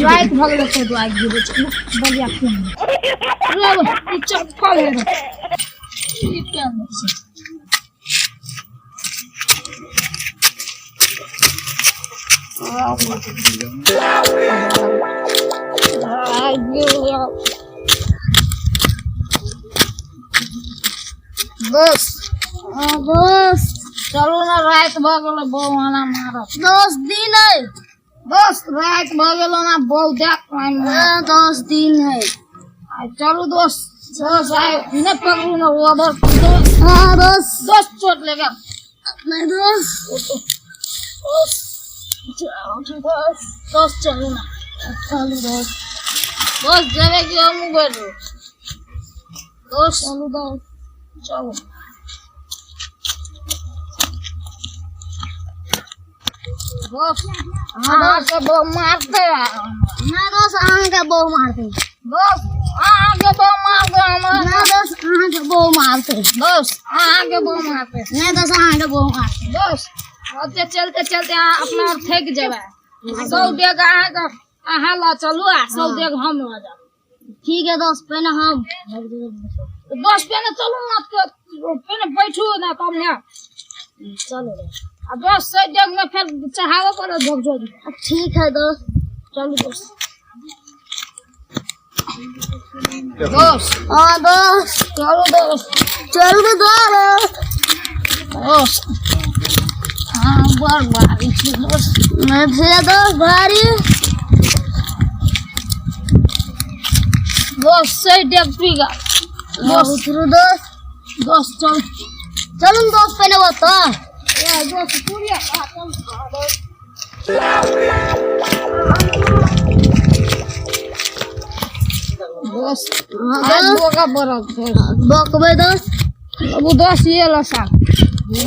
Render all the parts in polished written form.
रात भगले से दो आग गिरे बढ़िया क्यों ये चप्पल है ये क्या है बस बस चलो ना रात भगले बहुना मारो 10 दिन है बस रात भगलो ना बहु देख 10 दिन है चलो दोस्त दोस्त आए न पकड़ू ना ओवर दोस्त हाँ दोस्त चोट लेगा नहीं दोस्त दोस्त चलो ना चलो दोस्त जरे की हम बैठो दोस्त चलो दोस्त चलो हाँ के बहु मारते ना दोस्त के बहु मारते दोस्त के बहु मारते ना दोस्त के बहु मारते दोस्त के बहु मारते नहीं दोस्त के बहु मारते दोस्त अब चलते चलते अपना फेंक जावे 100 डेग ला चलू 100 डेग हम ला जा ठीक है दोस्त पहले हम दोस्त पहले चलो ना पहले बैठू ना तब ना चलो अब दोस्त से जग में फिर चढ़ावा पर धोख जो ठीक है दोस्त चलो दोस्त दोस्त हाँ दोस्त चलो दोस्त दोस्त हाँ बारी दोस्त मैं फिर दोस्त बारी दोस्त से जग पीगा दोस्त दोस्त चल चलो दोस्त पहले बता दोस्त पूरी दोस्त बोका बड़ा बोकबे दोस्त अब दोस्त ये लसा ये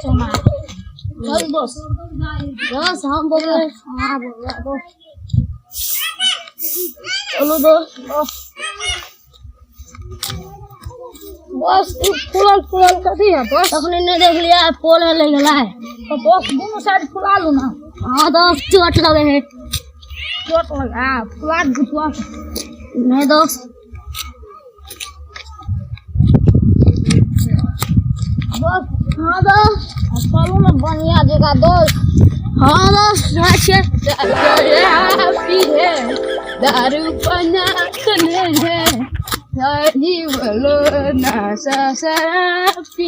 चना चल दोस्त हम बोल रहे हां बोल रहे चलो दोस्त बस फुलाल कथी है बस अपने ने देख लिया पोल ले गला है तो बस दोनों साइड फुला लो ना हां दोस्त चोट लगे है चोट लगा फुला गुथवा नहीं दोस्त दोस्त हां दोस्त चलो ना बढ़िया जगह दोस्त हाँ दोस्त अच्छा पीए दारू पना कने है Lagi belum nasa sapi,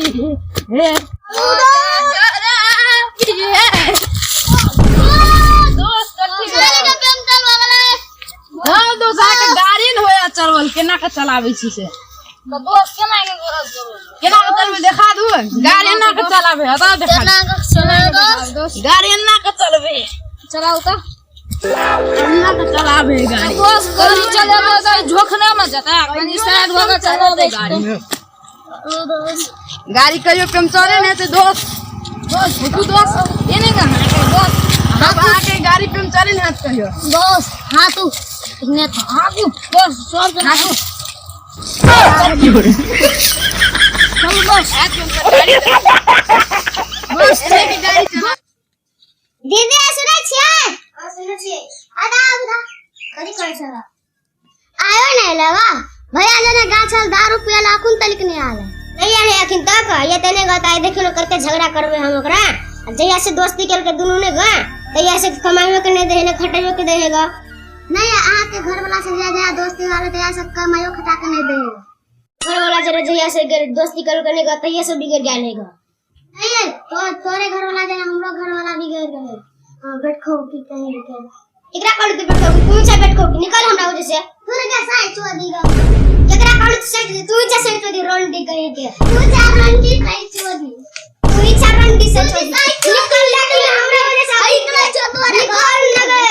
चलवल केना के चलावे छी से तो दोस्त केना के चलबे देखा दू गाड़ी ना के चलावे हटा देखा दोस्त गाड़ी ना के चलबे चलाओ तो अन्ना के चलावे गाड़ी दोस्त गाड़ी चलावे तो झोखने में जाता कनी साइड होकर चलावे गाड़ी गाड़ी कहियो पंचर नहीं तो दोस्त तू दोस्त ये नहीं कहना है दोस्त हम आके गाड़ी पंचर नहीं हाथ कहियो दोस्त हां तू इतने हां तू दोस्त सब हां तू चल दोस्त एक गाड़ी दोस्त लेके गाड़ी चला दीदी सुनै छियै आधा कथी करै छ आयो नै लेवा भैया जने गाछल दारू पियला अखुन तलिक नहीं आले नहीं आले अखिन तक ये तने गताई देखिलो करके झगड़ा करबे हम ओकरा जइया से दोस्ती केल के दुनु ने ग तइया से कमाइयो के नहीं देले खटाइयो के देहेगा नहीं आ के घर वाला से जा दोस्ती वाले तइया से कमाइयो खटा के नहीं देगा घर वाला जरे जइया से दोस्ती केल के नहीं ग तइया से बिगड़ जालेगा नहीं तो तोरे घर वाला जाने हमरो घर वाला बिगड़ गए हां बैठो की कहीं के एकरा कर दे बैठो तू से बैठो निकल हमरा वजह से तू क्या साइड छो दीगा एकरा कर से तू से साइड छो दी रोंडी कहीं के तू जा रोंडी साइड छो दी तू इच्छा रोंडी से छो दी निकल ले हमरा वजह से निकल छो तोरे घर लगे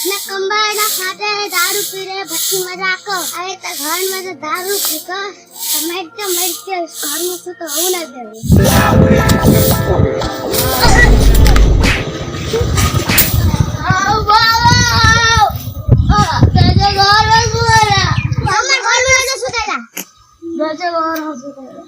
न कंबल न खाते दारू पी रहे भट्टी मजाक अरे त घर में तो दारू पी के मरते घर में तो हो ना दे आओ बाबा तेरे घर में सुतेला हमर घर में सुतेला तेरे घर में सुतेला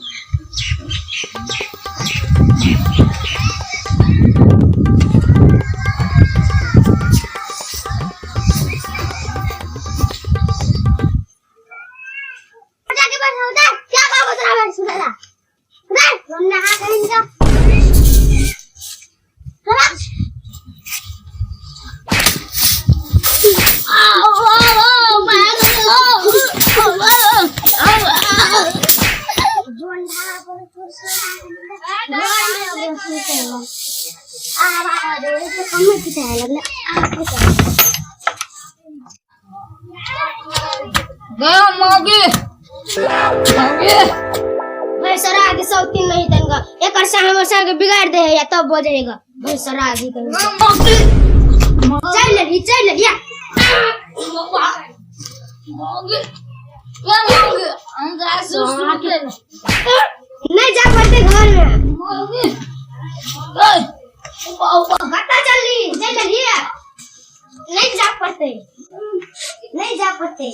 कम में पीता है लगना मौगी भाई सर आगे सब तीन नहीं तनगा एक और हमर संग बिगाड़ दे या तब बजेगा भाई सर आगे तनगा चल ले या मौगी नहीं जा पड़ते घर में मौगी गट्टा चल लिया नहीं जा पड़ते नहीं जा पड़ते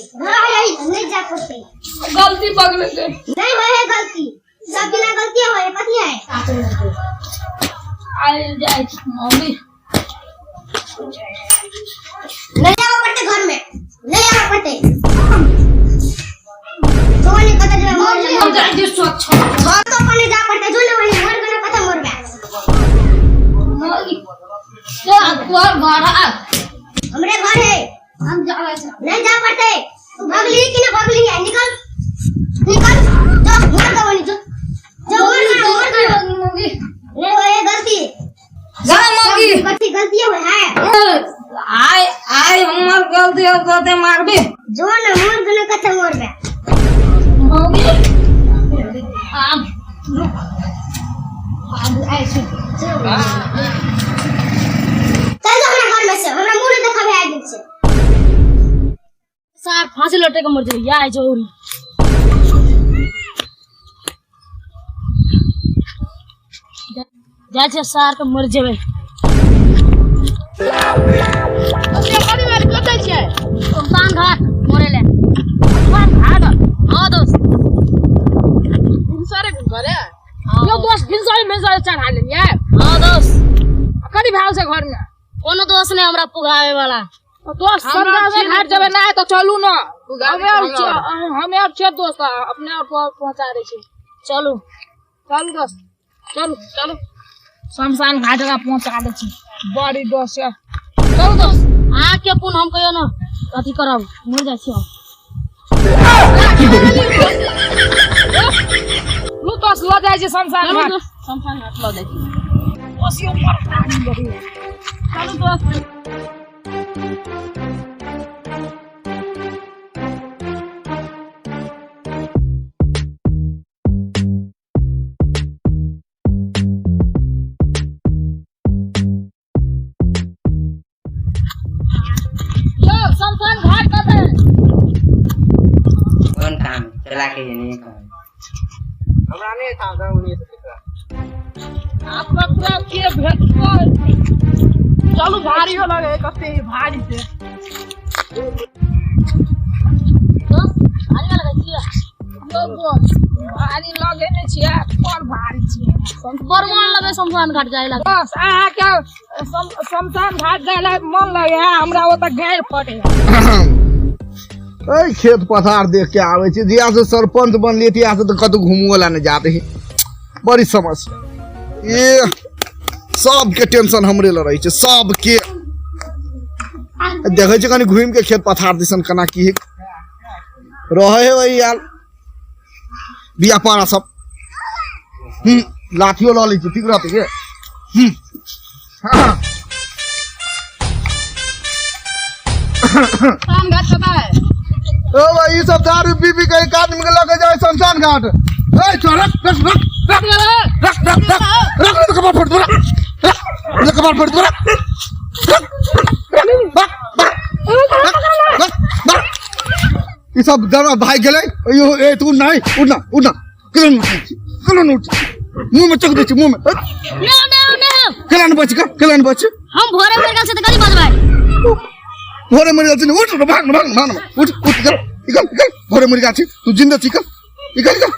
गलती पकड़ के नहीं है गलती सब बिना गलती है कथी है आई जाए मम्मी नहीं आवा पड़ते घर में नहीं आवा पड़ते सोने कथा जो हम जाए जे स्वच्छ घर तो पने जा पड़ते जो नहीं मर गना कथा मर गया मौगी क्या तोर घर हमरे घर है हम जाए नहीं जा पड़ते तू भगली कि ना भगली है निकल जा मर गवनी जो मर मौगी नहीं होए गलती जा मौगी गलती है आई हमर गलती मारबे जो ना मर गना कथा मर गया मौगी आप ऐसे चल हमरा घर में से हमरा मुंह नहीं देखा है दिन से सार फांसी लटे के मर जाई या है चोरी जा छे सार के मर जेबे ओसे गाड़ी वाली कतै छे सुल्तान घाट मोरेले सुल्तान घाट हां दोस्त सारे घरे यो दोस्त भिनसरी में चढ़ा ले यार हां दोस्त कड़ी भाव से घर में कोनो दोस्त ने हमरा पुगावे वाला दोस्त सरदार घाट जबे ना तो चलू ना हमें अब छे दोस्त अपने आप पहुंचा दे छी चलू दोस्त चलू शमशान घाट का पहुंचा दे छी बड़ी दोस्त है चलू दोस्त आ के पुन हम कहियो ना अथी करब मर जाय छी लू दोस्त लो जाय छी शमशान घाट लो जाय छी ओसियो पर पानी बड़ी चलू दोस्त शमशान घाट कते कौन काम चला के ये नहीं काम हमरा नहीं था गांव नहीं से आप पूरा के भेट चलू भारी हो लगे कते भारी से तो भारी लगे छिया भारी लगे ने छिया पर भारी छिया बरमान लगे शमशान घाट जाय लगे बस आ क्या शमशान घाट जाय लगे मन लगे हमरा ओ त गैर पड़े ए खेत पथार देख के आवे छी जिया से सरपंच बनलिए तिया से तो कतौ घुमोला नहीं जाते है बड़ी समस्या ये सब के टेंशन हमरे ल रही छे सब के देखे छ कनी घूम के खेत पथार दिसन कना की रहे है वही यार बिया पारा सब लाठियो ल लै छी ठीक रहते के हां शमशान घाट कता है ओ भाई ये सब दारू पी के एक आदमी के लगे जाए शमशान घाट ए छोरा रख कबाड़ फोड़ दो कबाड़ फोड़ दो ये सब जरा भाई गेले यो ए तू नहीं उड़ना कलन उठ मुंह में चक दे छी मुंह में नहीं कलन बच हम भोरे में गल से त गली बजबाई भोरे मर जाती उठ भाग उठ निकल भोरे मर जाती तू जिंदा छी निकल चल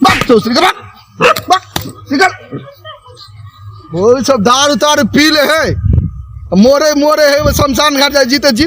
भाग दूसरी का भाग निकल वो सब दारू पी ले है मोरे है वो शमशान घाट जाए जीते जी